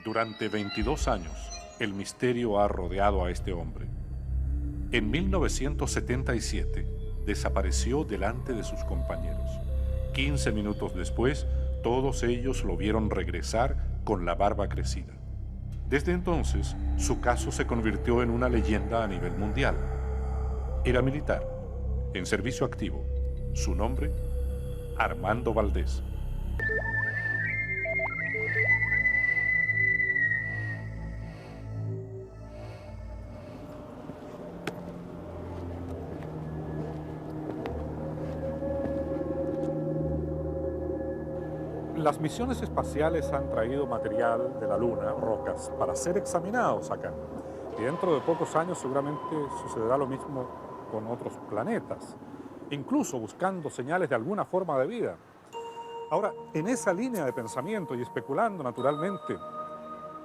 Durante 22 años, el misterio ha rodeado a este hombre. En 1977, desapareció delante de sus compañeros. 15 minutos después, todos ellos lo vieron regresar con la barba crecida. Desde entonces, su caso se convirtió en una leyenda a nivel mundial. Era militar, en servicio activo. Su nombre, Armando Valdés. Las misiones espaciales han traído material de la Luna, rocas, para ser examinados acá. Y dentro de pocos años seguramente sucederá lo mismo con otros planetas, incluso buscando señales de alguna forma de vida. Ahora, en esa línea de pensamiento y especulando naturalmente,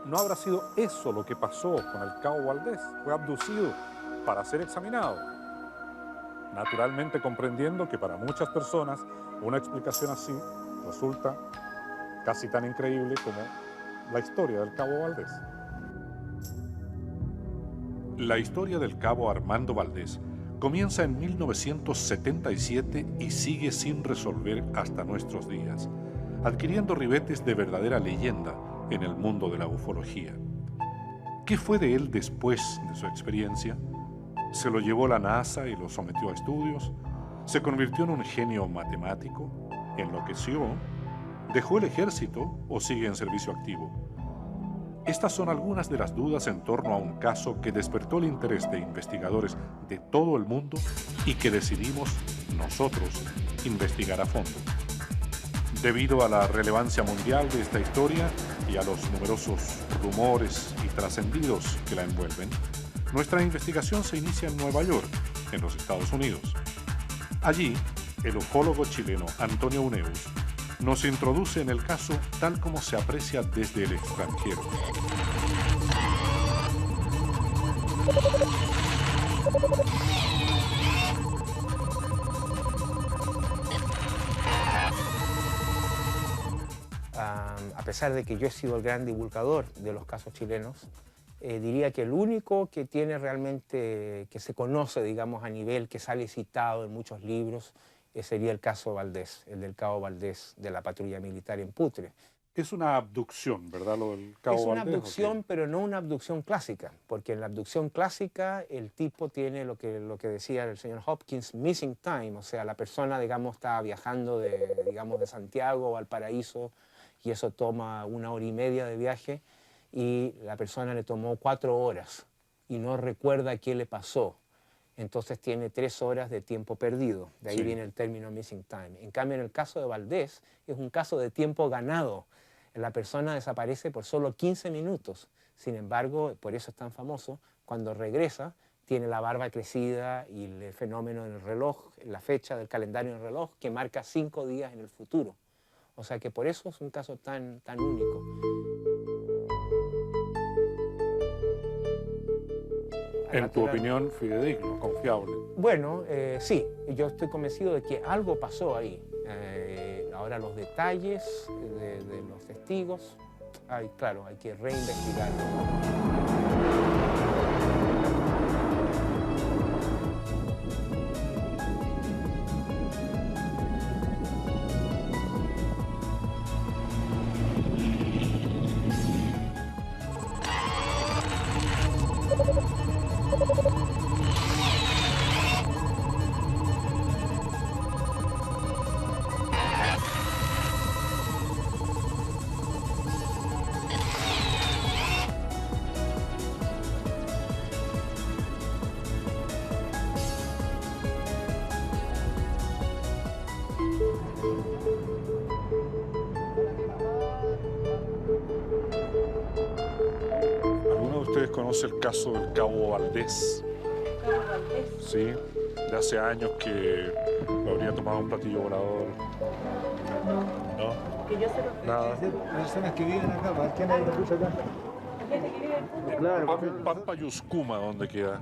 ¿no habrá sido eso lo que pasó con el Cabo Valdés? Fue abducido para ser examinado. Naturalmente comprendiendo que para muchas personas una explicación así resulta casi tan increíble como la historia del Cabo Valdés. La historia del Cabo Armando Valdés comienza en 1977 y sigue sin resolver hasta nuestros días, adquiriendo ribetes de verdadera leyenda en el mundo de la ufología. ¿Qué fue de él después de su experiencia? ¿Se lo llevó la NASA y lo sometió a estudios? ¿Se convirtió en un genio matemático? ¿Enloqueció? ¿Dejó el ejército o sigue en servicio activo? Estas son algunas de las dudas en torno a un caso que despertó el interés de investigadores de todo el mundo y que decidimos, nosotros, investigar a fondo. Debido a la relevancia mundial de esta historia y a los numerosos rumores y trascendidos que la envuelven, nuestra investigación se inicia en Nueva York, en los Estados Unidos. Allí, el ufólogo chileno Antonio Uneus nos introduce en el caso tal como se aprecia desde el extranjero. A pesar de que yo he sido el gran divulgador de los casos chilenos, diría que el único que tiene realmente, que se conoce, digamos, a nivel, que sale citado en muchos libros, sería el caso Valdés, el del Cabo Valdés de la patrulla militar en Putre. Es una abducción, ¿verdad? Lo del Cabo Es una Valdés, abducción, pero no una abducción clásica, porque en la abducción clásica el tipo tiene lo que decía el señor Hopkins, missing time, o sea, la persona, digamos, está viajando de Santiago a Valparaíso y eso toma 1 hora y media de viaje y la persona le tomó 4 horas y no recuerda qué le pasó. Entonces tiene 3 horas de tiempo perdido, de ahí viene el término missing time. En cambio, en el caso de Valdés, es un caso de tiempo ganado. La persona desaparece por solo 15 minutos. Sin embargo, por eso es tan famoso, cuando regresa, tiene la barba crecida y el fenómeno en el reloj, la fecha del calendario en el reloj, que marca 5 días en el futuro. O sea que por eso es un caso tan único. En tu opinión, fidedigno, confiable. Bueno, sí, yo estoy convencido de que algo pasó ahí. Ahora los detalles de los testigos, claro, hay que reinvestigarlo. ¿Alguno de ustedes conoce el caso del Cabo Valdés? ¿Cabo Valdés? Sí, de hace años que lo habría tomado un platillo volador. ¿No? Que yo se lo... Nada. Personas que viven acá, ¿para quién hay una acá? Gente que vive en Putre. Claro. Pampa Yuscuma, ¿dónde queda?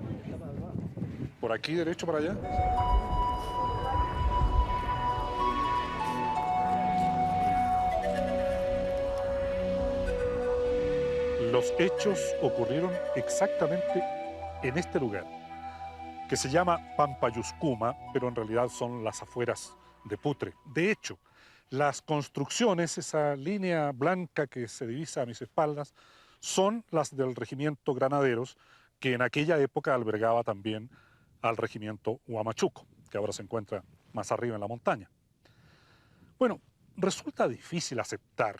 ¿Por aquí, derecho para allá? Los hechos ocurrieron exactamente en este lugar, que se llama Pampayuscuma, pero en realidad son las afueras de Putre. De hecho, las construcciones, esa línea blanca que se divisa a mis espaldas, son las del regimiento Granaderos, que en aquella época albergaba también al regimiento Huamachuco, que ahora se encuentra más arriba en la montaña. Bueno, resulta difícil aceptar,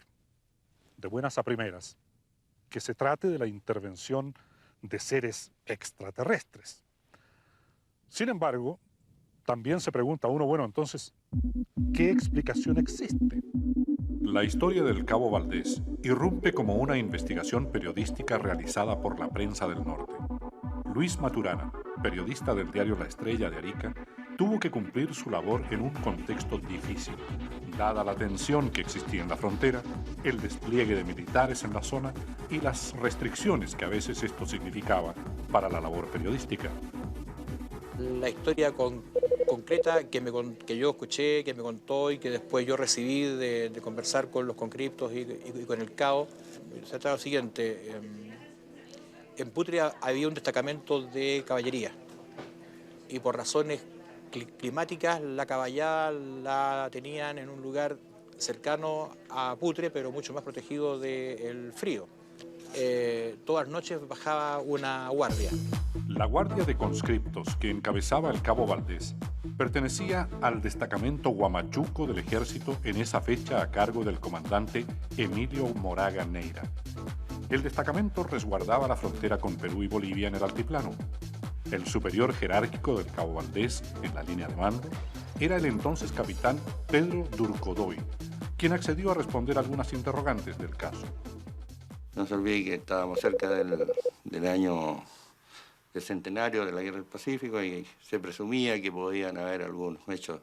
de buenas a primeras, que se trate de la intervención de seres extraterrestres. Sin embargo, también se pregunta uno, bueno, entonces, ¿qué explicación existe? La historia del Cabo Valdés irrumpe como una investigación periodística realizada por la prensa del norte. Luis Maturana, periodista del diario La Estrella de Arica, tuvo que cumplir su labor en un contexto difícil, dada la tensión que existía en la frontera, el despliegue de militares en la zona y las restricciones que a veces esto significaba para la labor periodística. La historia concreta que yo escuché, que me contó y que después yo recibí de conversar con los conscriptos y con el CAO, se trata de lo siguiente. En Putre había un destacamento de caballería y por razones climáticas la caballada la tenían en un lugar cercano a Putre, pero mucho más protegido del frío. Todas las noches bajaba una guardia. La guardia de conscriptos que encabezaba el Cabo Valdés pertenecía al destacamento Huamachuco del ejército en esa fecha a cargo del comandante Emilio Moraga Neira. El destacamento resguardaba la frontera con Perú y Bolivia en el altiplano. El superior jerárquico del Cabo Valdés, en la línea de mando, era el entonces capitán Pedro Durcodoy, quien accedió a responder algunas interrogantes del caso. No se olvide que estábamos cerca del año del centenario de la Guerra del Pacífico y se presumía que podían haber algunos hechos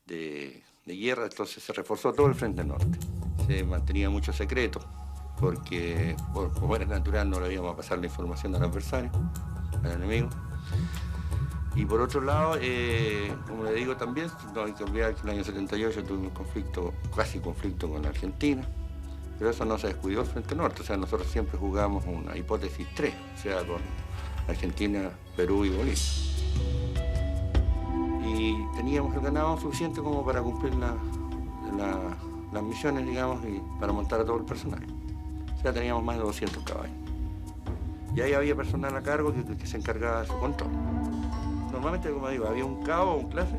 de guerra, entonces se reforzó todo el frente norte. Se mantenía mucho secreto porque, como era natural, no le íbamos a pasar la información al adversario, al enemigo. Y por otro lado, como le digo también, no hay que olvidar que en el año 78 tuvimos un conflicto, casi conflicto con Argentina, pero eso no se descuidó el frente norte, o sea, nosotros siempre jugamos una hipótesis 3, o sea, con Argentina, Perú y Bolivia. Y teníamos el ganado suficiente como para cumplir las misiones, digamos, y para montar a todo el personal. O sea, teníamos más de 200 caballos. Y ahí había personal a cargo que se encargaba de su control. Normalmente, como digo, había un cabo, un clase,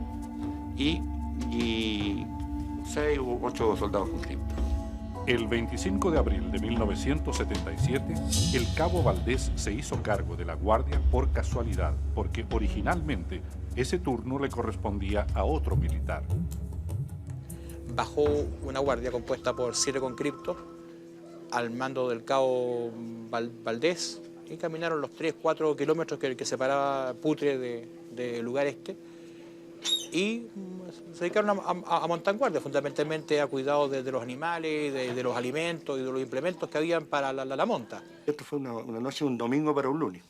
y 6 u 8 soldados conscriptos. El 25 de abril de 1977, el Cabo Valdés se hizo cargo de la guardia por casualidad, porque originalmente ese turno le correspondía a otro militar. Bajó una guardia compuesta por 7 conscriptos al mando del Cabo Valdés y caminaron los 3-4 kilómetros que separaba Putre del lugar este y se dedicaron a montar guardia, fundamentalmente a cuidado de los animales, de los alimentos y de los implementos que habían para la monta. Esto fue una noche, un domingo para un lunes.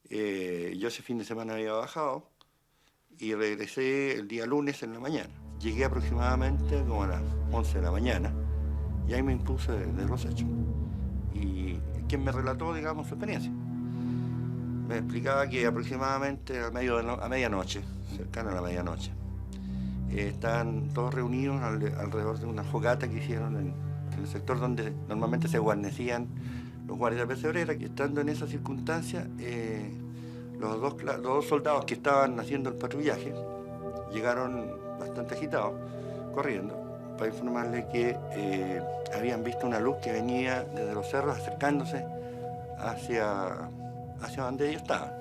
Yo ese fin de semana había bajado y regresé el día lunes en la mañana. Llegué aproximadamente como a las 11 de la mañana y ahí me impuse de los hechos. Y quien me relató, digamos, su experiencia. Me explicaba que aproximadamente a medianoche, cercano a la medianoche, estaban todos reunidos alrededor de una fogata que hicieron en el sector donde normalmente se guarnecían los guardias de pesebrera, y estando en esa circunstancia, los dos soldados que estaban haciendo el patrullaje llegaron bastante agitados, corriendo, para informarle que habían visto una luz que venía desde los cerros acercándose hacia donde ellos estaban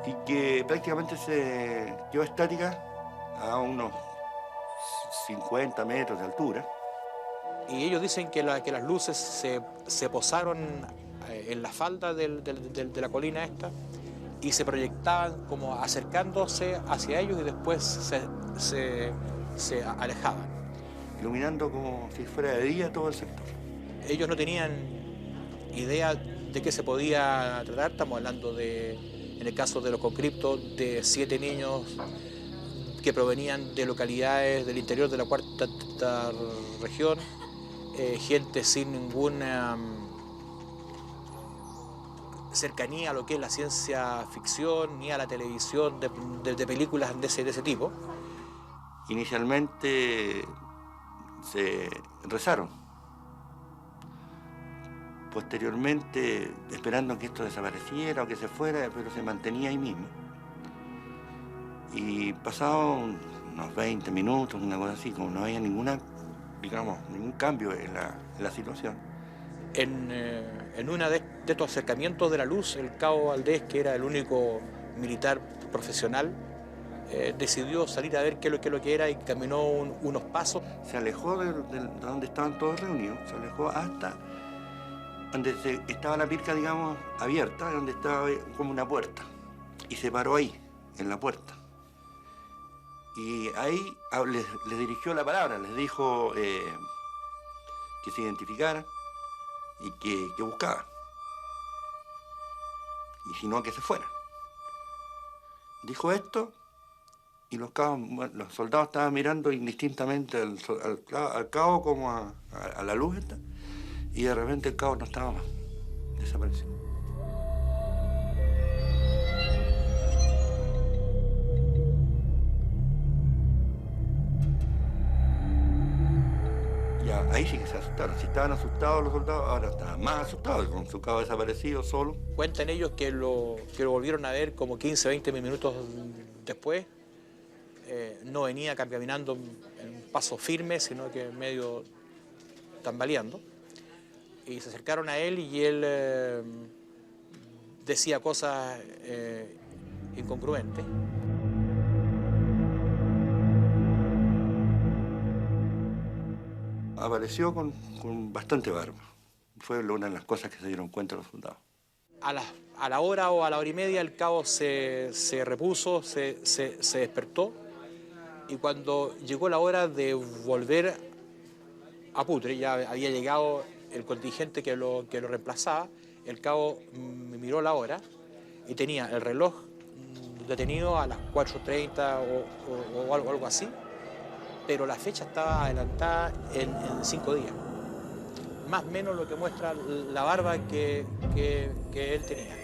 y que prácticamente se quedó estática a unos 50 metros de altura. Y ellos dicen que las luces se posaron en la falda de la colina esta y se proyectaban como acercándose hacia ellos y después se alejaban. Iluminando como si fuera de día todo el sector. Ellos no tenían idea de qué se podía tratar. Estamos hablando en el caso de los conscriptos, de 7 niños que provenían de localidades del interior de la cuarta región, gente sin ninguna cercanía a lo que es la ciencia ficción ni a la televisión de películas de ese tipo. Inicialmente se rezaron. Posteriormente, esperando que esto desapareciera o que se fuera, pero se mantenía ahí mismo. Y pasados unos 20 minutos, una cosa así, como no había ningún cambio en la situación. En uno de estos acercamientos de la luz, el cabo Valdés, que era el único militar profesional, decidió salir a ver qué es lo que era y caminó unos pasos. Se alejó de donde estaban todos reunidos, se alejó hasta donde estaba la pirca, digamos, abierta, donde estaba como una puerta. Y se paró ahí, en la puerta. Y ahí les dirigió la palabra, les dijo que se identificaran y que buscaban. Y si no, que se fueran. Dijo esto y los soldados estaban mirando indistintamente al cabo como a la luz esta, y de repente el cabo no estaba más, desapareció. Ya, ahí sí que se asustaron. Si estaban asustados los soldados, ahora estaban más asustados, con su cabo desaparecido, solo. Cuentan ellos que lo volvieron a ver como 15, 20 minutos después. No venía caminando en un paso firme, sino que medio tambaleando. Y se acercaron a él y él decía cosas incongruentes. Apareció con bastante barba. Fue una de las cosas que se dieron cuenta los soldados. A la hora o a la hora y media el cabo se repuso, se despertó, y cuando llegó la hora de volver a Putre, ya había llegado el contingente que lo reemplazaba, el cabo miró la hora y tenía el reloj detenido a las 4:30 o algo así, pero la fecha estaba adelantada en 5 días. Más o menos lo que muestra la barba que él tenía.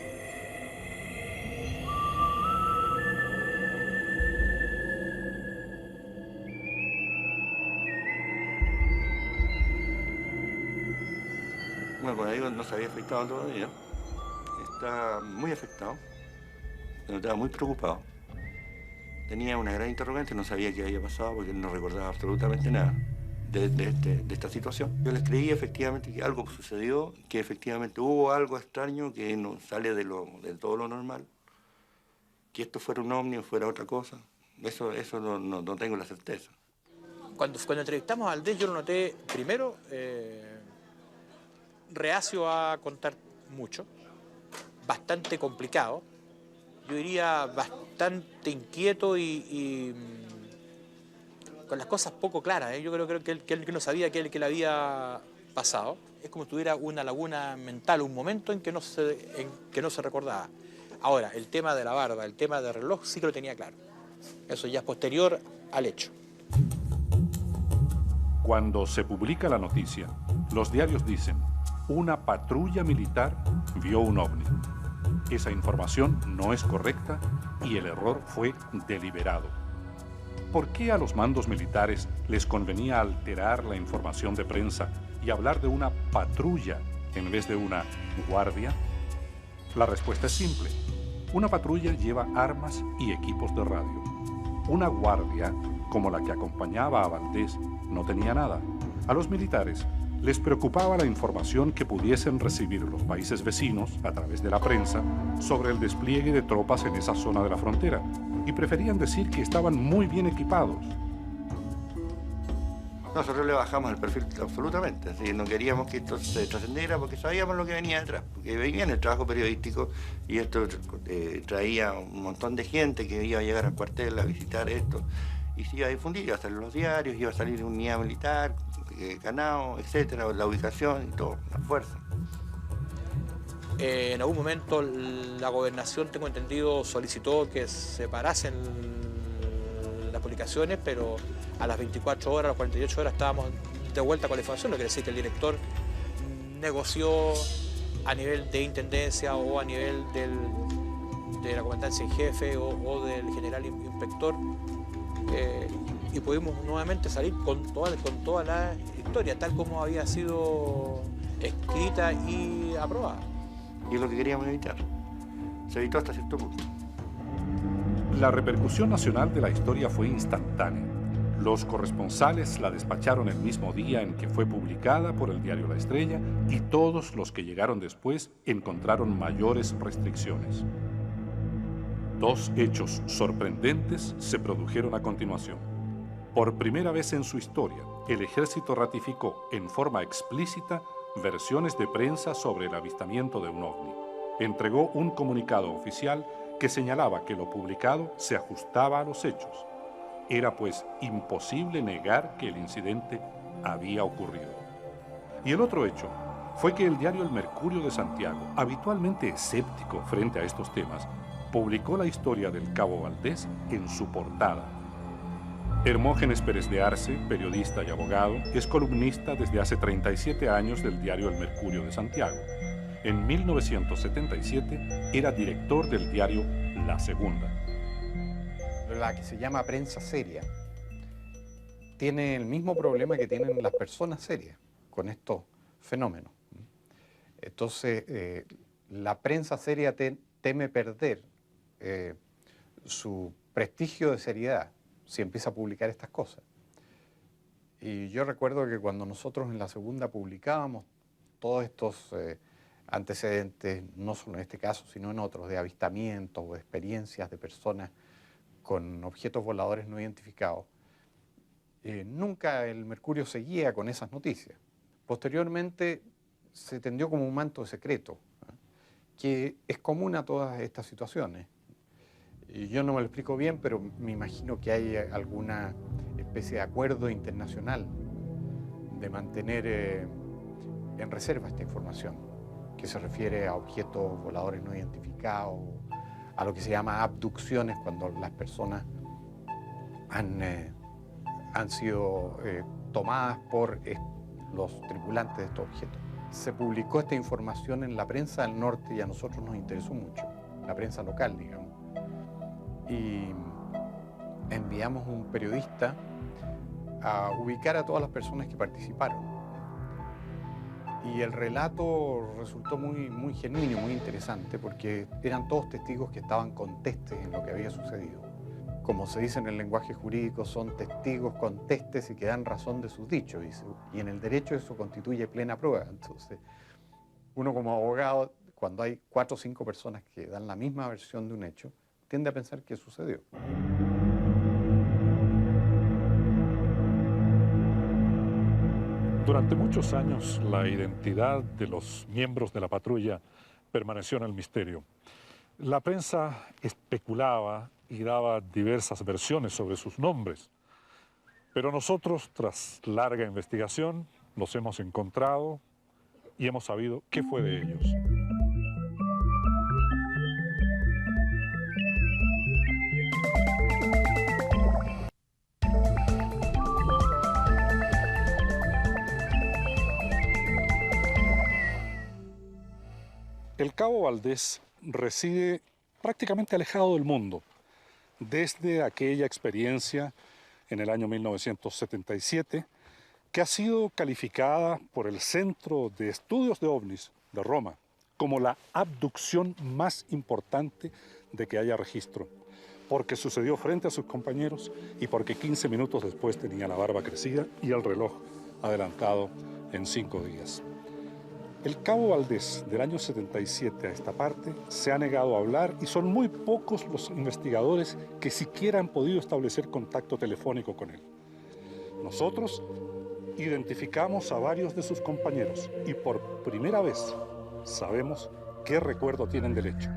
Bueno, con ahí no se había afectado todavía. Está muy afectado. Estaba muy preocupado. Tenía una gran interrogante, no sabía qué había pasado porque no recordaba absolutamente nada de esta situación. Yo les creí efectivamente que algo sucedió, que efectivamente hubo algo extraño que no sale de todo lo normal. Que esto fuera un ovni o fuera otra cosa, eso no tengo la certeza. Cuando entrevistamos a Valdés, yo lo noté primero reacio a contar mucho, bastante complicado, yo diría bastante inquieto y con las cosas poco claras. Yo creo que él no sabía qué le había pasado. Es como si tuviera una laguna mental, un momento en que no se recordaba. Ahora, el tema de la barba, el tema del reloj, sí que lo tenía claro. Eso ya es posterior al hecho. Cuando se publica la noticia, los diarios dicen: una patrulla militar vio un ovni. Esa información no es correcta y el error fue deliberado. ¿Por qué a los mandos militares les convenía alterar la información de prensa y hablar de una patrulla en vez de una guardia? La respuesta es simple. Una patrulla lleva armas y equipos de radio. Una guardia, como la que acompañaba a Valdés, no tenía nada. A los militares les preocupaba la información que pudiesen recibir los países vecinos a través de la prensa sobre el despliegue de tropas en esa zona de la frontera, y preferían decir que estaban muy bien equipados. Nosotros le bajamos el perfil absolutamente, así, no queríamos que esto se trascendiera porque sabíamos lo que venía detrás, porque venía en el trabajo periodístico y esto traía un montón de gente que iba a llegar al cuartel a visitar esto, y se iba a difundir, iba a salir en los diarios, iba a salir una unidad militar, ganado, etcétera, la ubicación y todo, la fuerza. En algún momento la gobernación, tengo entendido, solicitó que se parasen las publicaciones, pero a las 24 horas, a las 48 horas estábamos de vuelta con la información, no quiere decir que el director negoció a nivel de intendencia o a nivel de la comandancia en jefe o del general inspector, y pudimos nuevamente salir con toda la historia, tal como había sido escrita y aprobada. Y es lo que queríamos evitar. Se evitó hasta cierto punto. La repercusión nacional de la historia fue instantánea. Los corresponsales la despacharon el mismo día en que fue publicada por el diario La Estrella y todos los que llegaron después encontraron mayores restricciones. Dos hechos sorprendentes se produjeron a continuación. Por primera vez en su historia, el ejército ratificó en forma explícita versiones de prensa sobre el avistamiento de un ovni. Entregó un comunicado oficial que señalaba que lo publicado se ajustaba a los hechos. Era pues imposible negar que el incidente había ocurrido. Y el otro hecho fue que el diario El Mercurio de Santiago, habitualmente escéptico frente a estos temas, publicó la historia del Cabo Valdés en su portada. Hermógenes Pérez de Arce, periodista y abogado, es columnista desde hace 37 años del diario El Mercurio de Santiago. En 1977 era director del diario La Segunda. La que se llama prensa seria tiene el mismo problema que tienen las personas serias con estos fenómenos. Entonces, la prensa seria teme perder su prestigio de seriedad si empieza a publicar estas cosas. Y yo recuerdo que cuando nosotros en La Segunda publicábamos todos estos antecedentes, no solo en este caso, sino en otros, de avistamientos o experiencias de personas con objetos voladores no identificados, nunca el Mercurio seguía con esas noticias. Posteriormente se tendió como un manto de secreto, que es común a todas estas situaciones. Y yo no me lo explico bien, pero me imagino que hay alguna especie de acuerdo internacional de mantener en reserva esta información, que se refiere a objetos voladores no identificados, a lo que se llama abducciones, cuando las personas han sido tomadas por los tripulantes de estos objetos. Se publicó esta información en la prensa del norte y a nosotros nos interesó mucho, la prensa local, digamos. Y enviamos un periodista a ubicar a todas las personas que participaron. Y el relato resultó muy genuino, muy interesante, porque eran todos testigos que estaban contestes en lo que había sucedido. Como se dice en el lenguaje jurídico, son testigos contestes y que dan razón de sus dichos. Y en el derecho eso constituye plena prueba. Entonces, uno como abogado, cuando hay 4 o 5 personas que dan la misma versión de un hecho, tiende a pensar que sucedió. Durante muchos años, la identidad de los miembros de la patrulla permaneció en el misterio. La prensa especulaba y daba diversas versiones sobre sus nombres, pero nosotros, tras larga investigación, los hemos encontrado y hemos sabido qué fue de ellos. El Cabo Valdés reside prácticamente alejado del mundo. Desde aquella experiencia en el año 1977, que ha sido calificada por el Centro de Estudios de OVNIs de Roma como la abducción más importante de que haya registro, porque sucedió frente a sus compañeros y porque 15 minutos después tenía la barba crecida y el reloj adelantado en 5 días. El Cabo Valdés del año 77 a esta parte se ha negado a hablar y son muy pocos los investigadores que siquiera han podido establecer contacto telefónico con él. Nosotros identificamos a varios de sus compañeros y por primera vez sabemos qué recuerdo tienen del hecho.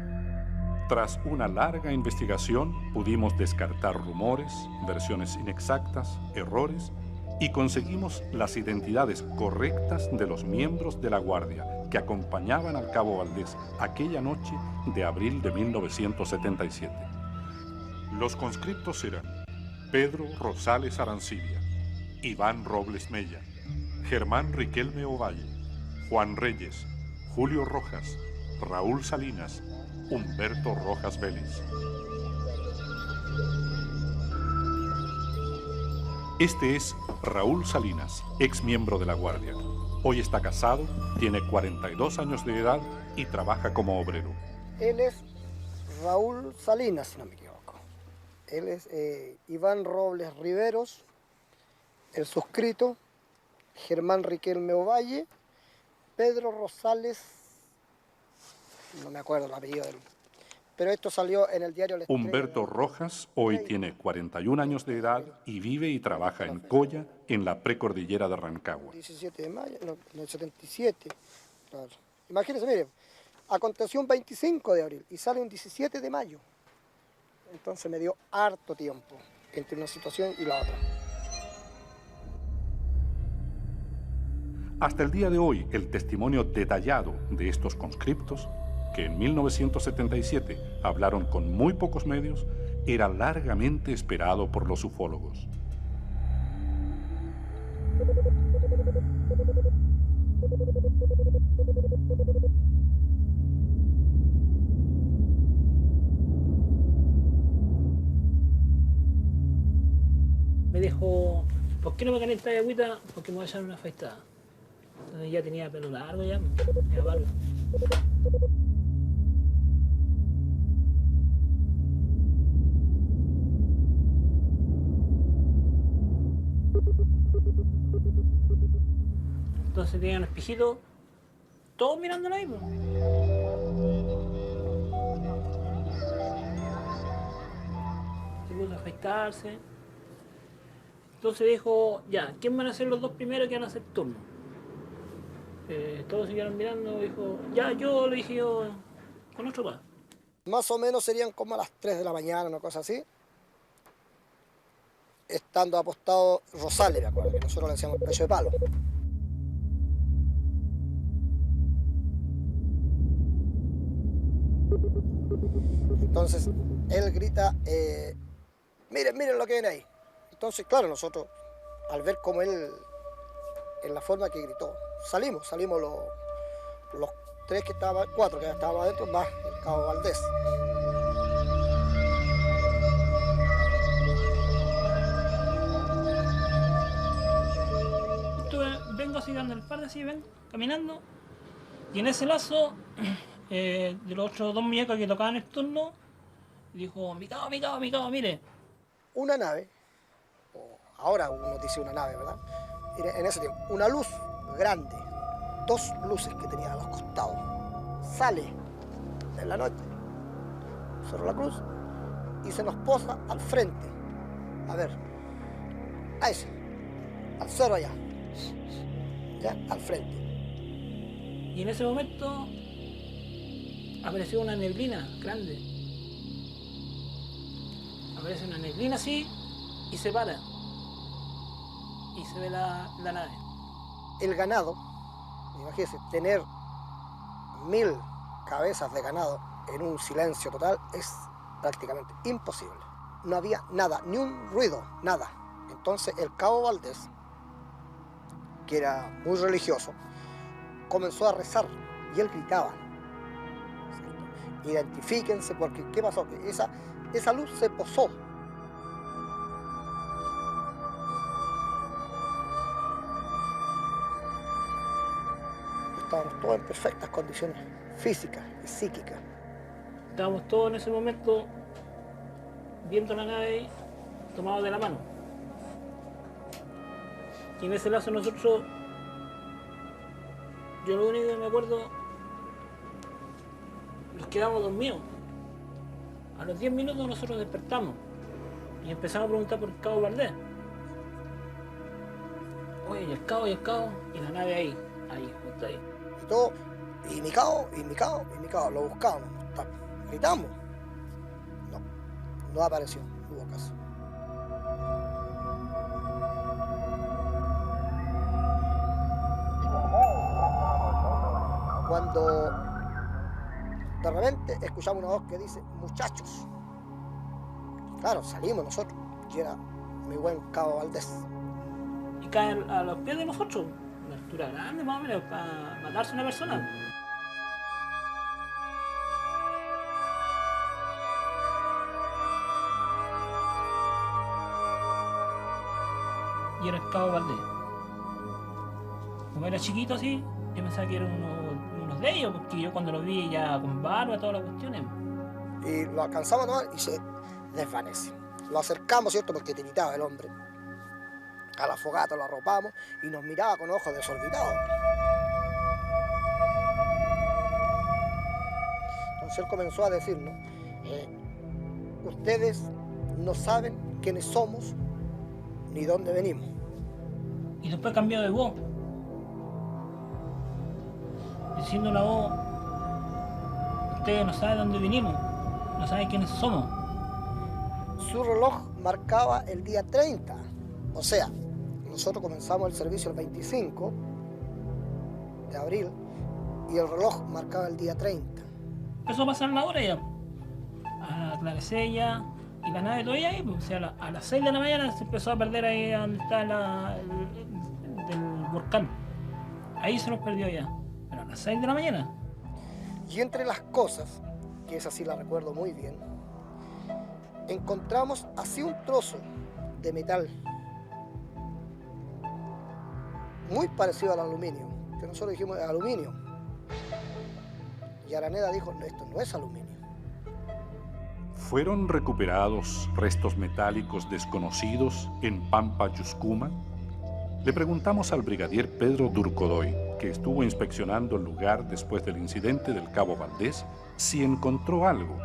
Tras una larga investigación pudimos descartar rumores, versiones inexactas, errores y conseguimos las identidades correctas de los miembros de la Guardia que acompañaban al Cabo Valdés aquella noche de abril de 1977. Los conscriptos eran Pedro Rosales Arancibia, Iván Robles Mella, Germán Riquelme Ovalle, Juan Reyes, Julio Rojas, Raúl Salinas, Humberto Rojas Vélez. Este es Raúl Salinas, ex miembro de la Guardia. Hoy está casado, tiene 42 años de edad y trabaja como obrero. Él es Raúl Salinas, si no me equivoco. Él es Iván Robles Riveros, el suscrito, Germán Riquelme Ovalle, Pedro Rosales, no me acuerdo el apellido de él, pero esto salió en el diario La Estrella. Humberto Rojas hoy tiene 41 años de edad y vive y trabaja en Coya, en la precordillera de Rancagua. 17 de mayo, no, el 77, claro. Imagínense, mire, aconteció un 25 de abril y sale un 17 de mayo. Entonces me dio harto tiempo entre una situación y la otra. Hasta el día de hoy, el testimonio detallado de estos conscriptos, que en 1977 hablaron con muy pocos medios, era largamente esperado por los ufólogos. Me dijo, ¿por qué no me calientas de agüita? Porque me voy a echar una afeitada. Entonces ya tenía pelo largo ya, era barba. Entonces tenía un espejito, todos mirándolo ahí, pues. Se puso a afeitarse. Entonces dijo, ya, ¿quién van a ser los dos primeros que van a hacer turno? Todos siguieron mirando, dijo, ya, yo, le dije yo, con otro más. Más o menos serían como a las 3 de la mañana, una cosa así. Estando apostado Rosales, me acuerdo, que nosotros le decíamos pecho de palo. Entonces, él grita, miren, miren lo que ven ahí. Entonces, claro, nosotros, al ver cómo él, en la forma que gritó, salimos los cuatro que estábamos adentro, más el cabo Valdés. Vengo así dando el par de así, ven, caminando, y en ese lazo, de los otros dos muñecos que tocaban el turno, dijo, mi cabo, mire. Una nave, ahora uno dice una nave, ¿verdad? En ese tiempo, una luz grande, dos luces que tenía a los costados, sale en la noche, Cerro La Cruz, y se nos posa al frente. A ver, a ese, al cerro allá, ya, al frente. Y en ese momento apareció una neblina grande. Aparece una neblina así y se para. Y se ve la nave. El ganado, imagínense, tener 1000 cabezas de ganado en un silencio total es prácticamente imposible. No había nada, ni un ruido, nada. Entonces el cabo Valdés, que era muy religioso, comenzó a rezar y él gritaba, ¿cierto? Identifíquense, porque ¿qué pasó? Que esa luz se posó. Estábamos todos en perfectas condiciones físicas y psíquicas. Estábamos todos en ese momento viendo la nave tomados de la mano. Y en ese lazo nosotros, yo lo único que me acuerdo, nos quedamos dormidos. A los 10 minutos nosotros despertamos y empezamos a preguntar por el cabo Valdés. Oye, y el cabo, y la nave ahí, justo ahí. Y todo, y mi cabo, lo buscábamos, gritamos. No apareció, no hubo caso. Cuando de repente escuchamos una voz que dice, muchachos. Claro, salimos nosotros, y era mi buen cabo Valdés. Y caen a los pies de nosotros. una altura grande más o menos para matarse a una persona. Y era el Cabo Valdés. Como era chiquito así, yo pensaba que eran unos de ellos, porque yo cuando lo vi ya con barba, todas las cuestiones. Y lo alcanzamos a tomar y se desvanece. Lo acercamos, ¿cierto? Porque tiritaba el hombre. A la fogata lo arropamos y nos miraba con ojos desorbitados. Entonces él comenzó a decirnos, ustedes no saben quiénes somos ni dónde venimos. Y después cambió de voz, diciendo la voz, ustedes no saben dónde vinimos, no saben quiénes somos. Su reloj marcaba el día 30, o sea, nosotros comenzamos el servicio el 25 de abril y el reloj marcaba el día 30. Empezó a pasar la hora ya, a aclarecer ya, y la nave todavía ahí, pues, o sea, a las 6 de la mañana se empezó a perder ahí donde está el volcán. Ahí se nos perdió ya, pero a las 6 de la mañana. Y entre las cosas, que esa sí la recuerdo muy bien, encontramos así un trozo de metal muy parecido al aluminio, que nosotros dijimos aluminio. Y Araneda dijo, no, esto no es aluminio. ¿Fueron recuperados restos metálicos desconocidos en Pampa Yuscuma? Le preguntamos al brigadier Pedro Durcodoy, que estuvo inspeccionando el lugar después del incidente del Cabo Valdés, si encontró algo.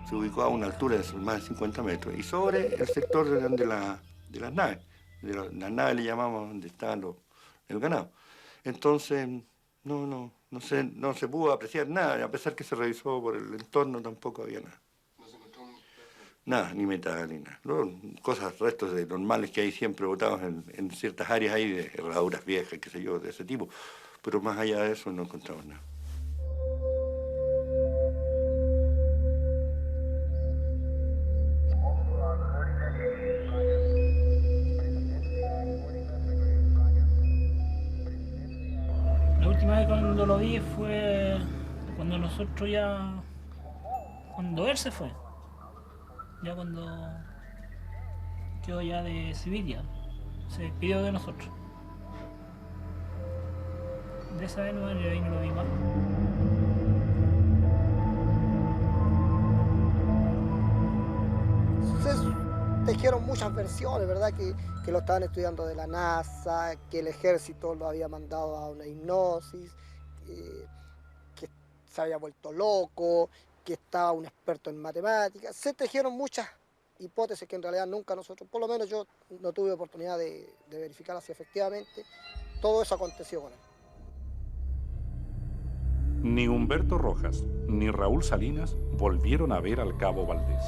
Se ubicó a una altura de más de 50 metros y sobre el sector de las naves. Las naves le llamamos donde estaban el ganado. Entonces no se pudo apreciar nada, a pesar que se revisó por el entorno tampoco había nada. Nada, ni metal, ni nada. No, cosas, restos normales que hay siempre botados en ciertas áreas ahí de herraduras viejas, qué sé yo, de ese tipo. Pero más allá de eso no encontramos nada. La última vez cuando lo vi fue cuando nosotros ya... cuando él se fue. Ya cuando quedó ya de civil ya, se despidió de nosotros. De esa vez no, yo ahí no lo vi más. Se tejieron muchas versiones, ¿verdad? Que lo estaban estudiando de la NASA, que el ejército lo había mandado a una hipnosis, que se había vuelto loco, que estaba un experto en matemáticas. Se tejieron muchas hipótesis que en realidad nunca nosotros, por lo menos yo no tuve oportunidad de verificar si efectivamente todo eso aconteció con él. Ni Humberto Rojas ni Raúl Salinas volvieron a ver al Cabo Valdés.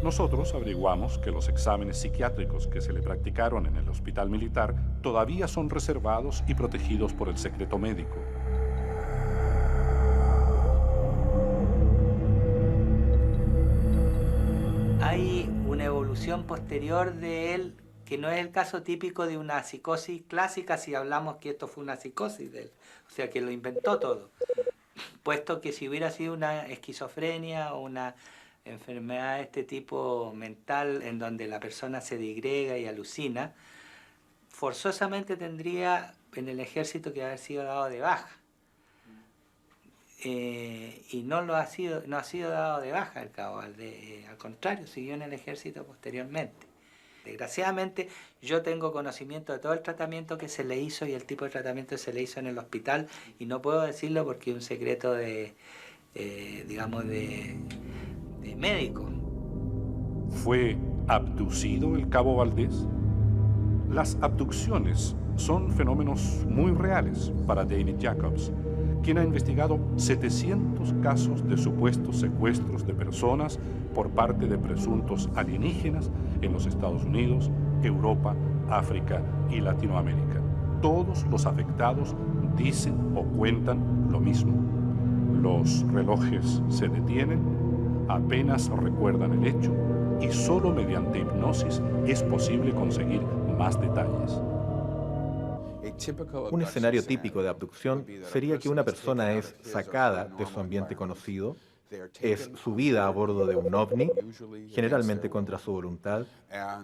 Nosotros averiguamos que los exámenes psiquiátricos que se le practicaron en el hospital militar todavía son reservados y protegidos por el secreto médico. Hay una evolución posterior de él que no es el caso típico de una psicosis clásica si hablamos que esto fue una psicosis de él, o sea que lo inventó todo, puesto que si hubiera sido una esquizofrenia o una enfermedad de este tipo mental en donde la persona se digrega y alucina, forzosamente tendría en el ejército que haber sido dado de baja. Y no ha sido dado de baja el Cabo Valdés, al contrario, siguió en el ejército posteriormente. Desgraciadamente yo tengo conocimiento de todo el tratamiento que se le hizo y el tipo de tratamiento que se le hizo en el hospital y no puedo decirlo porque es un secreto de médico. ¿Fue abducido el Cabo Valdés? Las abducciones son fenómenos muy reales para David Jacobs, quien ha investigado 700 casos de supuestos secuestros de personas por parte de presuntos alienígenas en los Estados Unidos, Europa, África y Latinoamérica. Todos los afectados dicen o cuentan lo mismo. Los relojes se detienen, apenas recuerdan el hecho y solo mediante hipnosis es posible conseguir más detalles. Un escenario típico de abducción sería que una persona es sacada de su ambiente conocido, es subida a bordo de un ovni, generalmente contra su voluntad,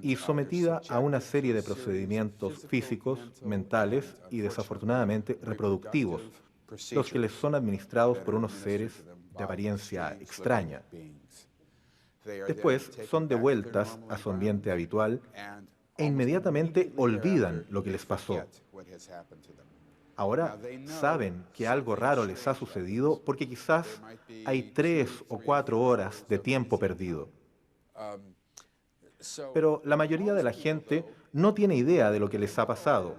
y sometida a una serie de procedimientos físicos, mentales y desafortunadamente reproductivos, los que les son administrados por unos seres de apariencia extraña. Después son devueltas a su ambiente habitual e inmediatamente olvidan lo que les pasó. Ahora saben que algo raro les ha sucedido porque quizás hay 3 o 4 horas de tiempo perdido. Pero la mayoría de la gente no tiene idea de lo que les ha pasado.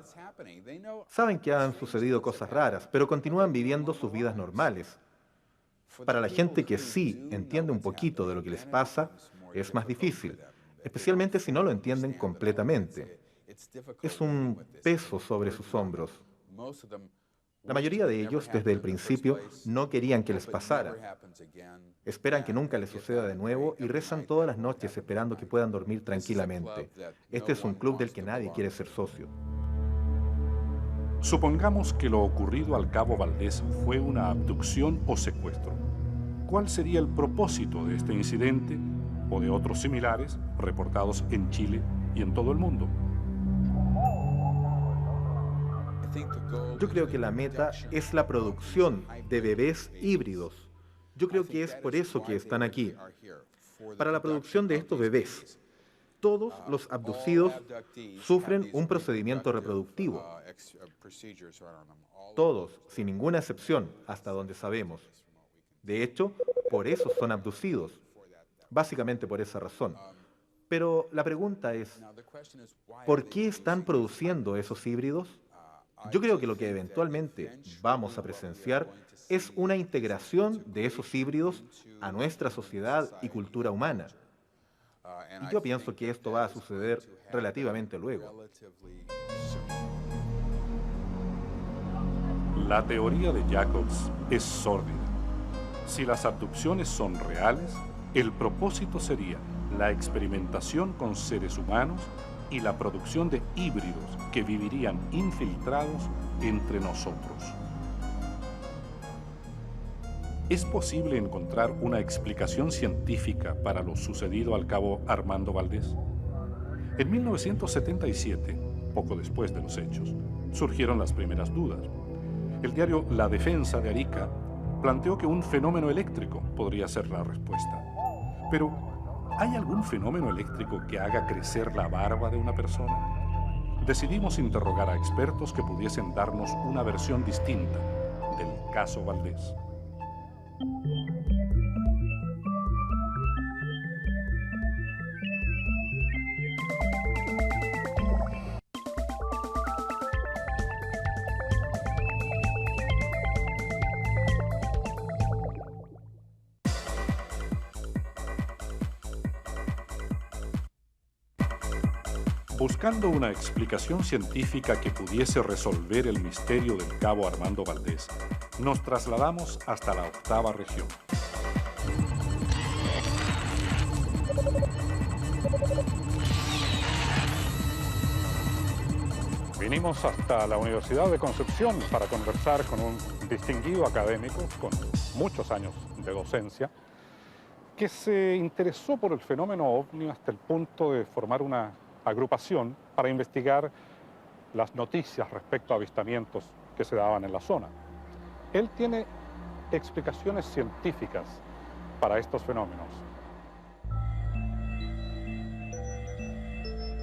Saben que han sucedido cosas raras, pero continúan viviendo sus vidas normales. Para la gente que sí entiende un poquito de lo que les pasa, es más difícil, especialmente si no lo entienden completamente. Es un peso sobre sus hombros. La mayoría de ellos, desde el principio, no querían que les pasara. Esperan que nunca les suceda de nuevo y rezan todas las noches esperando que puedan dormir tranquilamente. Este es un club del que nadie quiere ser socio. Supongamos que lo ocurrido al cabo Valdés fue una abducción o secuestro. ¿Cuál sería el propósito de este incidente o de otros similares reportados en Chile y en todo el mundo? Yo creo que la meta es la producción de bebés híbridos. Yo creo que es por eso que están aquí, para la producción de estos bebés. Todos los abducidos sufren un procedimiento reproductivo. Todos, sin ninguna excepción, hasta donde sabemos. De hecho, por eso son abducidos, básicamente por esa razón. Pero la pregunta es, ¿por qué están produciendo esos híbridos? Yo creo que lo que eventualmente vamos a presenciar es una integración de esos híbridos a nuestra sociedad y cultura humana. Y yo pienso que esto va a suceder relativamente luego. La teoría de Jacobs es sórdida. Si las abducciones son reales, el propósito sería la experimentación con seres humanos y la producción de híbridos que vivirían infiltrados entre nosotros. ¿Es posible encontrar una explicación científica para lo sucedido al cabo Armando Valdés? En 1977, poco después de los hechos, surgieron las primeras dudas. El diario La Defensa de Arica planteó que un fenómeno eléctrico podría ser la respuesta. Pero, ¿hay algún fenómeno eléctrico que haga crecer la barba de una persona? Decidimos interrogar a expertos que pudiesen darnos una versión distinta del caso Valdés. Buscando una explicación científica que pudiese resolver el misterio del cabo Armando Valdés, nos trasladamos hasta la 8ª región. Vinimos hasta la Universidad de Concepción para conversar con un distinguido académico con muchos años de docencia, que se interesó por el fenómeno ovni hasta el punto de formar una agrupación para investigar las noticias respecto a avistamientos que se daban en la zona. Él tiene explicaciones científicas para estos fenómenos.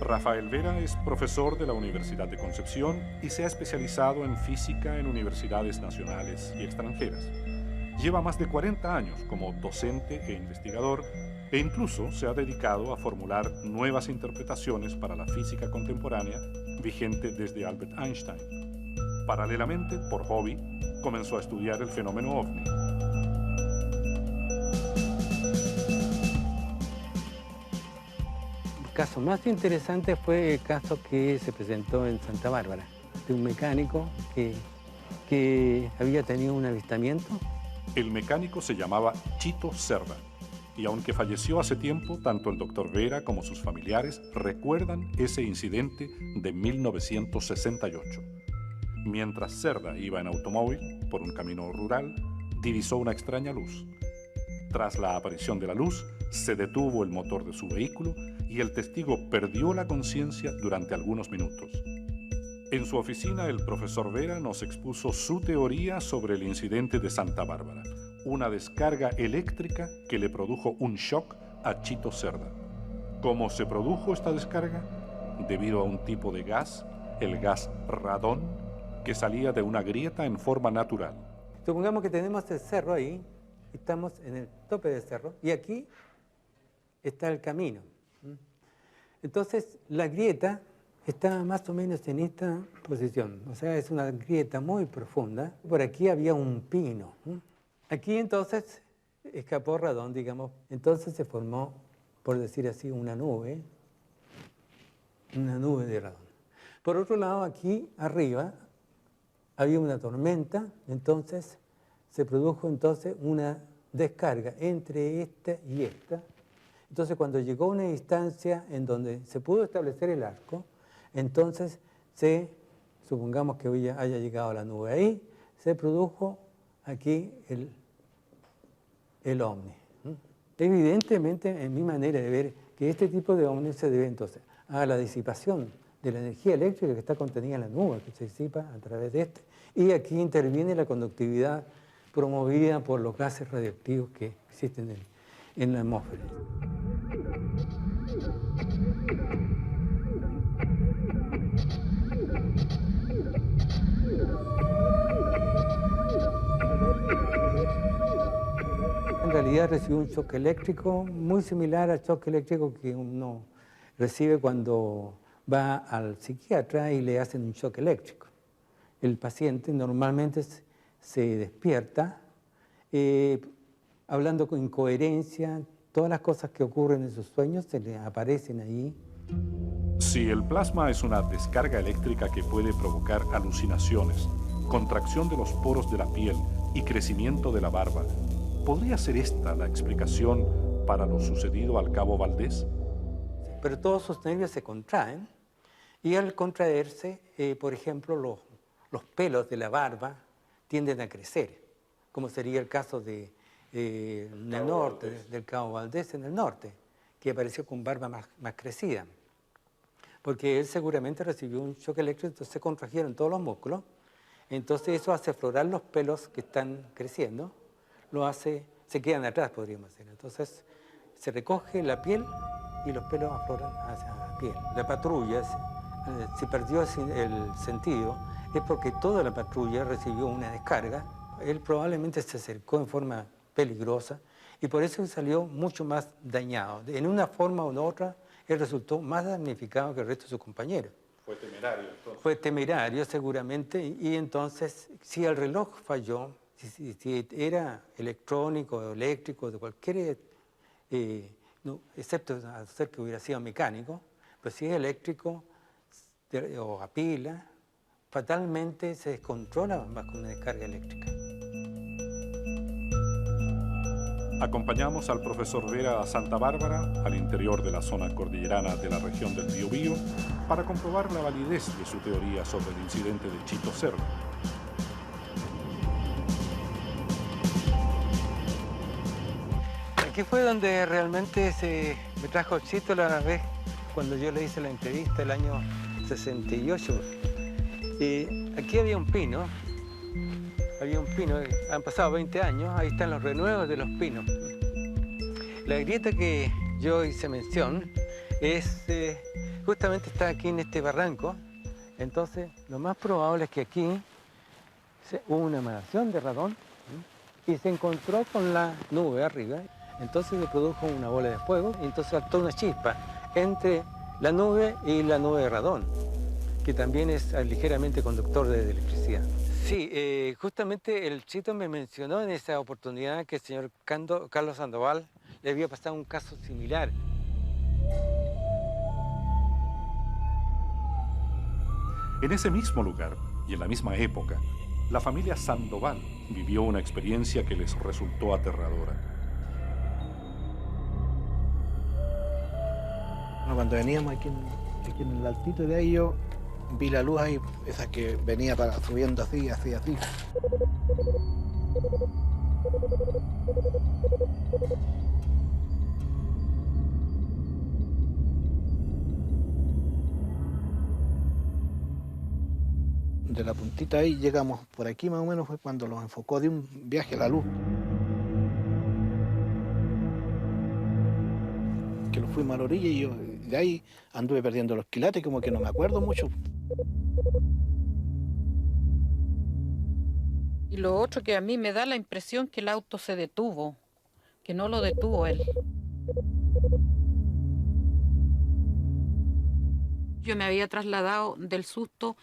Rafael Vera es profesor de la Universidad de Concepción y se ha especializado en física en universidades nacionales y extranjeras. Lleva más de 40 años como docente e investigador e incluso se ha dedicado a formular nuevas interpretaciones para la física contemporánea vigente desde Albert Einstein. Paralelamente, por hobby, comenzó a estudiar el fenómeno ovni. El caso más interesante fue el caso que se presentó en Santa Bárbara, de un mecánico que había tenido un avistamiento. El mecánico se llamaba Chito Cerda, y aunque falleció hace tiempo, tanto el doctor Vera como sus familiares recuerdan ese incidente de 1968. Mientras Cerda iba en automóvil por un camino rural, divisó una extraña luz. Tras la aparición de la luz, se detuvo el motor de su vehículo y el testigo perdió la conciencia durante algunos minutos. En su oficina, el profesor Vera nos expuso su teoría sobre el incidente de Santa Bárbara, una descarga eléctrica que le produjo un shock a Chito Cerda. ¿Cómo se produjo esta descarga? Debido a un tipo de gas, el gas radón, que salía de una grieta en forma natural. Supongamos que tenemos el cerro ahí, estamos en el tope del cerro, y aquí está el camino. Entonces, la grieta está más o menos en esta posición, o sea, es una grieta muy profunda. Por aquí había un pino. Aquí entonces escapó radón, digamos, entonces se formó, por decir así, una nube de radón. Por otro lado, aquí arriba había una tormenta, entonces se produjo entonces una descarga entre esta y esta. Entonces, cuando llegó a una distancia en donde se pudo establecer el arco, entonces supongamos que hoy haya llegado la nube ahí, se produjo aquí el ovni. Evidentemente, en mi manera de ver, que este tipo de ovni se debe entonces a la disipación de la energía eléctrica que está contenida en la nube, que se disipa a través de este, y aquí interviene la conductividad promovida por los gases radioactivos que existen en la atmósfera. En realidad recibió un shock eléctrico muy similar al shock eléctrico que uno recibe cuando va al psiquiatra y le hacen un shock eléctrico. El paciente normalmente se despierta hablando con incoherencia, todas las cosas que ocurren en sus sueños se le aparecen ahí. Si el plasma es una descarga eléctrica que puede provocar alucinaciones, contracción de los poros de la piel y crecimiento de la barba, ¿podría ser esta la explicación para lo sucedido al cabo Valdés? Pero todos sus nervios se contraen y al contraerse, por ejemplo, los pelos de la barba tienden a crecer, como sería el caso del norte, del cabo Valdés en el norte, que apareció con barba más crecida. Porque él seguramente recibió un shock eléctrico, entonces se contrajeron todos los músculos, entonces eso hace aflorar los pelos que están creciendo, se quedan atrás, podríamos decir. Entonces se recoge la piel y los pelos afloran hacia la piel. La patrulla, si perdió el sentido, es porque toda la patrulla recibió una descarga. Él probablemente se acercó en forma peligrosa y por eso salió mucho más dañado. En una forma u otra, él resultó más damnificado que el resto de sus compañeros. Fue temerario, entonces. Fue temerario, seguramente, y entonces, si el reloj falló, si era electrónico o eléctrico, de cualquier, excepto hacer que hubiera sido mecánico, pues si es eléctrico o a pila, fatalmente se descontrola más con una descarga eléctrica. Acompañamos al profesor Vera a Santa Bárbara, al interior de la zona cordillerana de la región del Biobío, para comprobar la validez de su teoría sobre el incidente de Chito Cerda. Aquí fue donde realmente me trajo Chito la vez cuando yo le hice la entrevista el año 68. Aquí había un pino, han pasado 20 años, ahí están los renuevos de los pinos. La grieta que yo hice mención justamente está aquí en este barranco, entonces lo más probable es que aquí hubo una emanación de radón y se encontró con la nube arriba, entonces se produjo una bola de fuego y entonces saltó una chispa entre la nube y la nube de radón, que también es ligeramente conductor de electricidad. Sí, justamente el Chito me mencionó en esa oportunidad que el señor Carlos Sandoval le había pasado un caso similar. En ese mismo lugar y en la misma época, la familia Sandoval vivió una experiencia que les resultó aterradora. Cuando veníamos aquí en el altito de ahí, yo vi la luz ahí, esa que venía subiendo así. De la puntita ahí llegamos por aquí más o menos, fue cuando los enfocó de un viaje a la luz. Que lo fuimos a la orilla y yo de ahí anduve perdiendo los quilates, como que no me acuerdo mucho. Y lo otro que a mí me da la impresión que el auto se detuvo, que no lo detuvo él. Yo me había trasladado del susto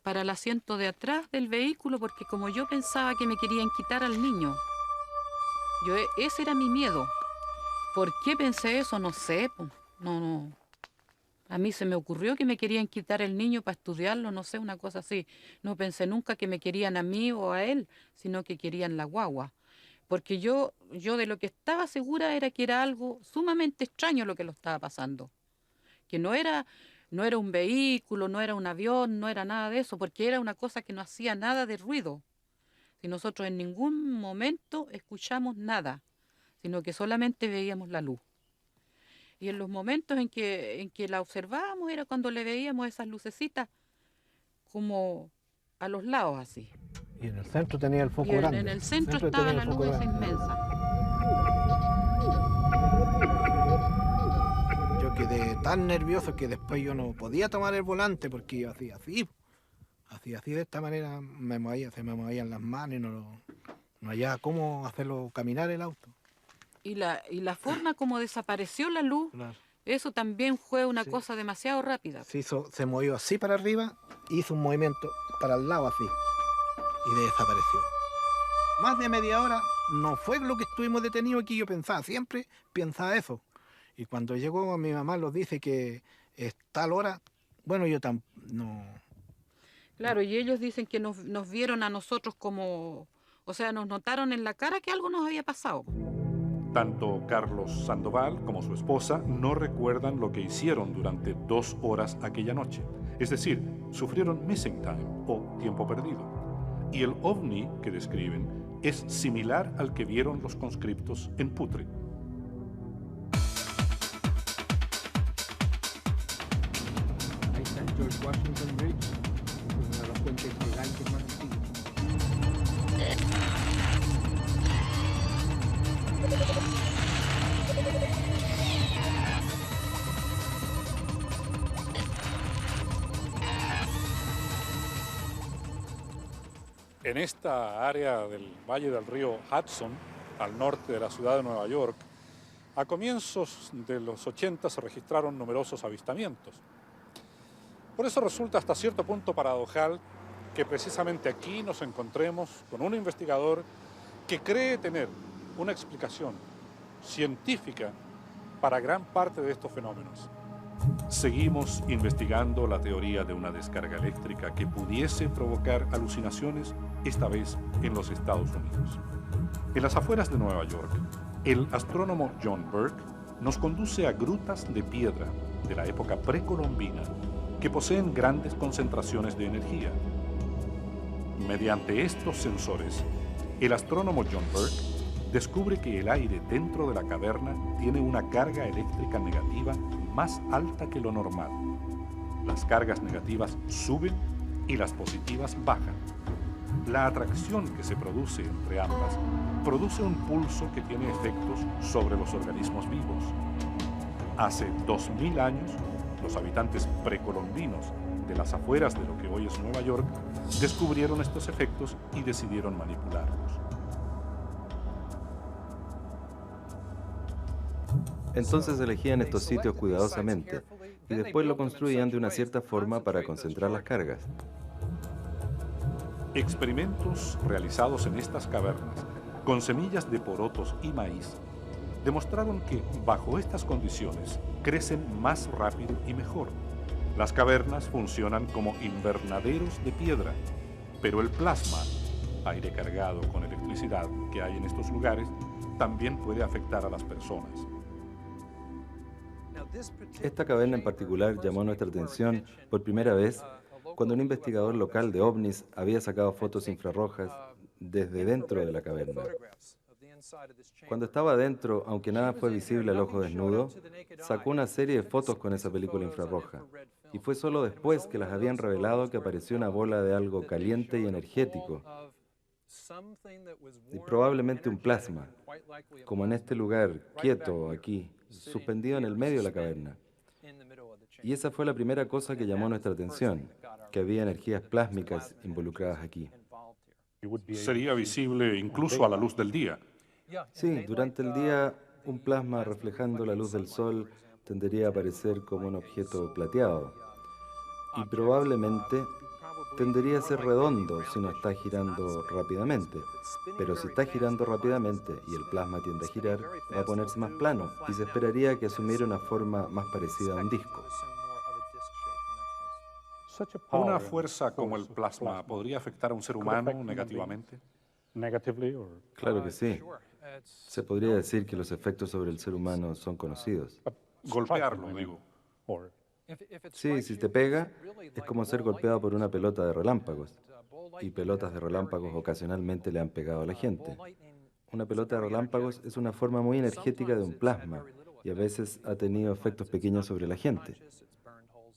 para el asiento de atrás del vehículo porque como yo pensaba que me querían quitar al niño. Ese era mi miedo. ¿Por qué pensé eso? No sé. No. A mí se me ocurrió que me querían quitar el niño para estudiarlo, no sé, una cosa así. No pensé nunca que me querían a mí o a él, sino que querían la guagua. Porque yo de lo que estaba segura era que era algo sumamente extraño lo que lo estaba pasando. Que no era un vehículo, no era un avión, no era nada de eso, porque era una cosa que no hacía nada de ruido. Y nosotros en ningún momento escuchamos nada, sino que solamente veíamos la luz. Y en los momentos en que la observábamos era cuando le veíamos esas lucecitas como a los lados así. Y en el centro tenía el foco grande. En el centro estaba la luz esa inmensa. Yo quedé tan nervioso que después yo no podía tomar el volante porque yo hacía así de esta manera, se me movían las manos y no hallaba cómo hacerlo caminar el auto. Y la forma como desapareció la luz, claro. Eso también fue una cosa demasiado rápida. Se movió así para arriba, hizo un movimiento para el lado así y desapareció. Más de media hora no fue lo que estuvimos detenidos aquí, yo siempre pensaba eso. Y cuando llegó mi mamá nos dice que es tal hora, bueno, yo no... Claro, y ellos dicen que nos vieron a nosotros como... O sea, nos notaron en la cara que algo nos había pasado. Tanto Carlos Sandoval como su esposa no recuerdan lo que hicieron durante 2 horas aquella noche. Es decir, sufrieron missing time o tiempo perdido. Y el ovni que describen es similar al que vieron los conscriptos en Putre. Ahí está el George Washington Bridge, uno de los puentes gigantes más antiguos. En esta área del valle del río Hudson, al norte de la ciudad de Nueva York, a comienzos de los 80 se registraron numerosos avistamientos. Por eso resulta hasta cierto punto paradojal que precisamente aquí nos encontremos con un investigador que cree tener una explicación científica para gran parte de estos fenómenos. Seguimos investigando la teoría de una descarga eléctrica que pudiese provocar alucinaciones, esta vez en los Estados Unidos. En las afueras de Nueva York, el astrónomo John Burke nos conduce a grutas de piedra de la época precolombina que poseen grandes concentraciones de energía. Mediante estos sensores, el astrónomo John Burke descubre que el aire dentro de la caverna tiene una carga eléctrica negativa más alta que lo normal. Las cargas negativas suben y las positivas bajan. La atracción que se produce entre ambas produce un pulso que tiene efectos sobre los organismos vivos. Hace 2000 años, los habitantes precolombinos de las afueras de lo que hoy es Nueva York descubrieron estos efectos y decidieron manipularlos. Entonces elegían estos sitios cuidadosamente y después lo construían de una cierta forma para concentrar las cargas. Experimentos realizados en estas cavernas con semillas de porotos y maíz demostraron que bajo estas condiciones crecen más rápido y mejor. Las cavernas funcionan como invernaderos de piedra, pero el plasma, aire cargado con electricidad que hay en estos lugares, también puede afectar a las personas. Esta caverna en particular llamó nuestra atención por primera vez cuando un investigador local de ovnis había sacado fotos infrarrojas desde dentro de la caverna. Cuando estaba adentro, aunque nada fue visible al ojo desnudo, sacó una serie de fotos con esa película infrarroja. Y fue solo después que las habían revelado que apareció una bola de algo caliente y energético. Y probablemente un plasma, como en este lugar, quieto, aquí, suspendido en el medio de la caverna. Y esa fue la primera cosa que llamó nuestra atención, que había energías plásmicas involucradas aquí. Sería visible incluso a la luz del día. Sí, durante el día, un plasma reflejando la luz del sol tendería a aparecer como un objeto plateado. Y probablemente tendería a ser redondo si no está girando rápidamente. Pero si está girando rápidamente y el plasma tiende a girar, va a ponerse más plano y se esperaría que asumiera una forma más parecida a un disco. ¿Una fuerza como el plasma podría afectar a un ser humano negativamente? Claro que sí. Se podría decir que los efectos sobre el ser humano son conocidos. Golpearlo, digo. Sí, si te pega, es como ser golpeado por una pelota de relámpagos. Y pelotas de relámpagos ocasionalmente le han pegado a la gente. Una pelota de relámpagos es una forma muy energética de un plasma y a veces ha tenido efectos pequeños sobre la gente.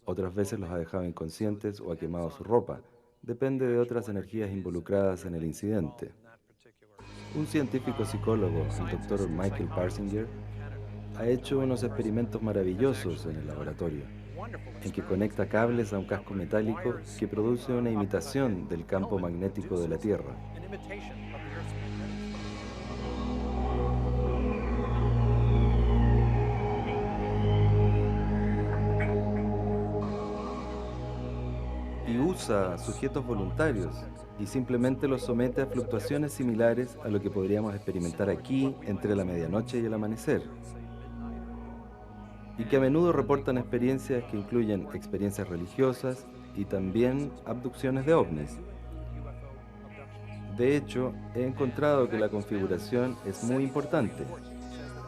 Otras veces los ha dejado inconscientes o ha quemado su ropa. Depende de otras energías involucradas en el incidente. Un científico psicólogo, el doctor Michael Parsinger, ha hecho unos experimentos maravillosos en el laboratorio, en que conecta cables a un casco metálico que produce una imitación del campo magnético de la Tierra. Y usa sujetos voluntarios y simplemente los somete a fluctuaciones similares a lo que podríamos experimentar aquí entre la medianoche y el amanecer. Y que a menudo reportan experiencias que incluyen experiencias religiosas y también abducciones de ovnis. De hecho, he encontrado que la configuración es muy importante.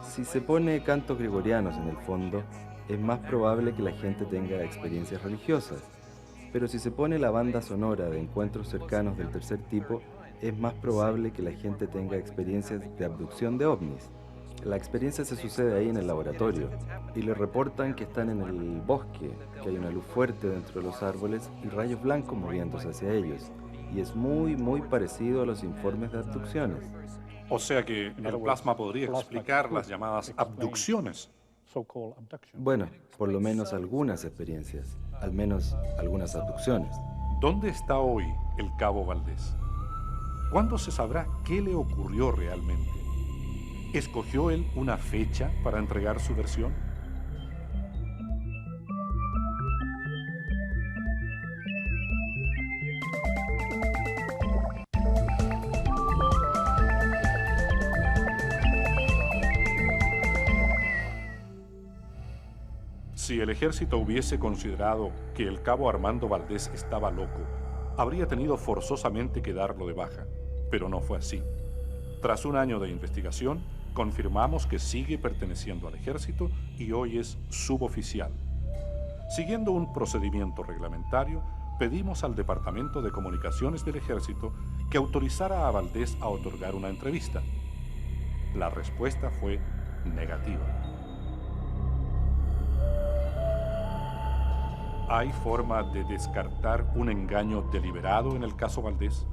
Si se pone cantos gregorianos en el fondo, es más probable que la gente tenga experiencias religiosas. Pero si se pone la banda sonora de encuentros cercanos del tercer tipo, es más probable que la gente tenga experiencias de abducción de ovnis. La experiencia se sucede ahí en el laboratorio y le reportan que están en el bosque, que hay una luz fuerte dentro de los árboles y rayos blancos moviéndose hacia ellos. Y es muy parecido a los informes de abducciones. O sea que el plasma podría explicar las llamadas abducciones. Bueno, por lo menos algunas experiencias, al menos algunas abducciones. ¿Dónde está hoy el Cabo Valdés? ¿Cuándo se sabrá qué le ocurrió realmente? ¿Escogió él una fecha para entregar su versión? Si el ejército hubiese considerado que el cabo Armando Valdés estaba loco, habría tenido forzosamente que darlo de baja, pero no fue así. Tras un año de investigación, confirmamos que sigue perteneciendo al ejército y hoy es suboficial. Siguiendo un procedimiento reglamentario, pedimos al Departamento de Comunicaciones del Ejército que autorizara a Valdés a otorgar una entrevista. La respuesta fue negativa. ¿Hay forma de descartar un engaño deliberado en el caso Valdés?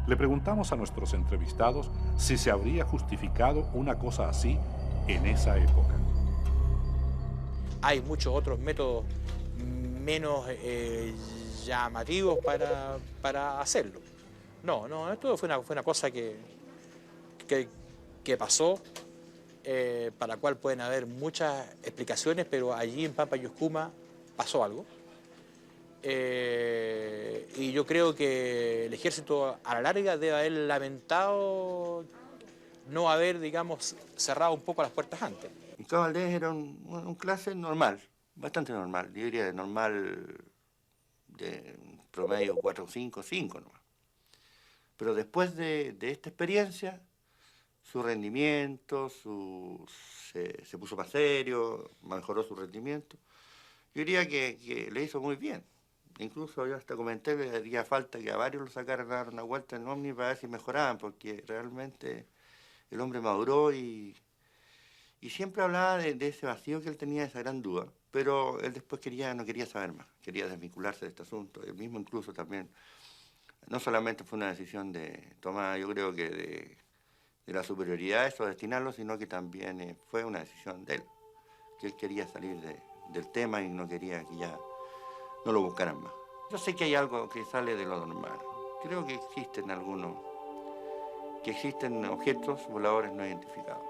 Le preguntamos a nuestros entrevistados si se habría justificado una cosa así en esa época. Hay muchos otros métodos menos llamativos para hacerlo. No, esto fue una cosa que pasó, para la cual pueden haber muchas explicaciones, pero allí en Pampa Yuscuma pasó algo. Y yo creo que el ejército a la larga debe haber lamentado no haber, digamos, cerrado un poco las puertas antes. El Cabo Valdés era un clase normal, bastante normal, yo diría de normal, de promedio 4, 5 nomás. Pero después de esta experiencia, su rendimiento, se puso más serio, mejoró su rendimiento. Yo diría que le hizo muy bien. Incluso yo hasta comenté que haría falta que a varios lo sacaran a dar una vuelta en Omni para ver si mejoraban, porque realmente el hombre maduró y siempre hablaba de ese vacío que él tenía, esa gran duda, pero él después no quería saber más, quería desvincularse de este asunto. Él mismo incluso también, no solamente fue una decisión de tomar, yo creo que de la superioridad, eso, destinarlo, sino que también fue una decisión de él, que él quería salir del tema y no quería que ya no lo buscaran más. Yo sé que hay algo que sale de lo normal. Creo que existen objetos voladores no identificados.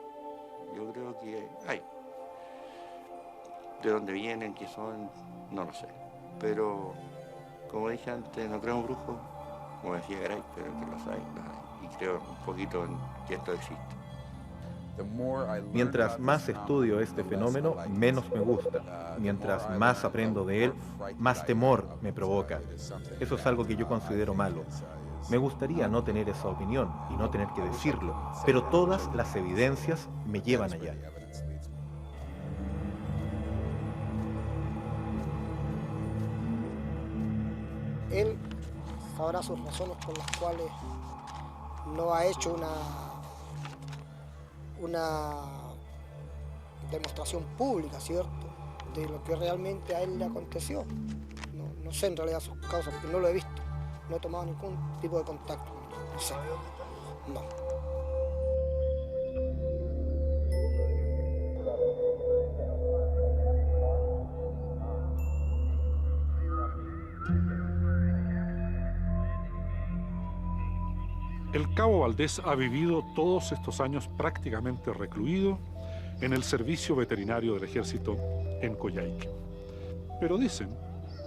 Yo creo que hay. De dónde vienen, qué son, no lo sé. Pero, como dije antes, no creo en brujos, como decía Garay, pero que los hay. Y creo un poquito en que esto existe. Mientras más estudio este fenómeno, menos me gusta. Mientras más aprendo de él, más temor me provoca. Eso es algo que yo considero malo. Me gustaría no tener esa opinión y no tener que decirlo, pero todas las evidencias me llevan allá. Él sabrá sus razones por las cuales no ha hecho una demostración pública, ¿cierto?, de lo que realmente a él le aconteció. No sé en realidad sus causas, porque no lo he visto. No he tomado ningún tipo de contacto. No sé. No. El Cabo Valdés ha vivido todos estos años prácticamente recluido en el servicio veterinario del ejército en Coyhaique. Pero dicen,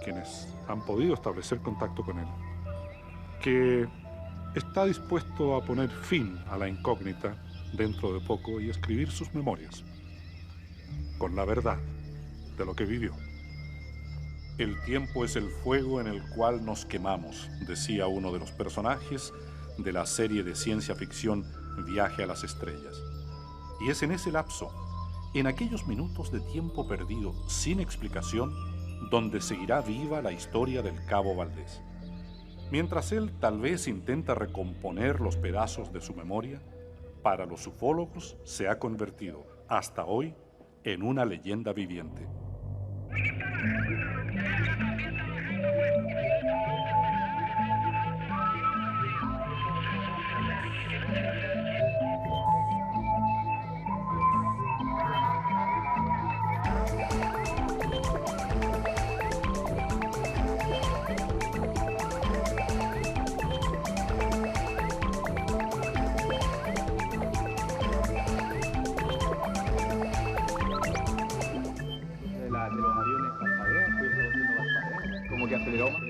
quienes han podido establecer contacto con él, que está dispuesto a poner fin a la incógnita dentro de poco y escribir sus memorias, con la verdad de lo que vivió. El tiempo es el fuego en el cual nos quemamos, decía uno de los personajes de la serie de ciencia ficción Viaje a las Estrellas. Y es en ese lapso, en aquellos minutos de tiempo perdido sin explicación, donde seguirá viva la historia del Cabo Valdés. Mientras él tal vez intenta recomponer los pedazos de su memoria, para los ufólogos se ha convertido, hasta hoy, en una leyenda viviente. De los aviones parpadean, fui produciendo parpadeos. Como que aceleró más.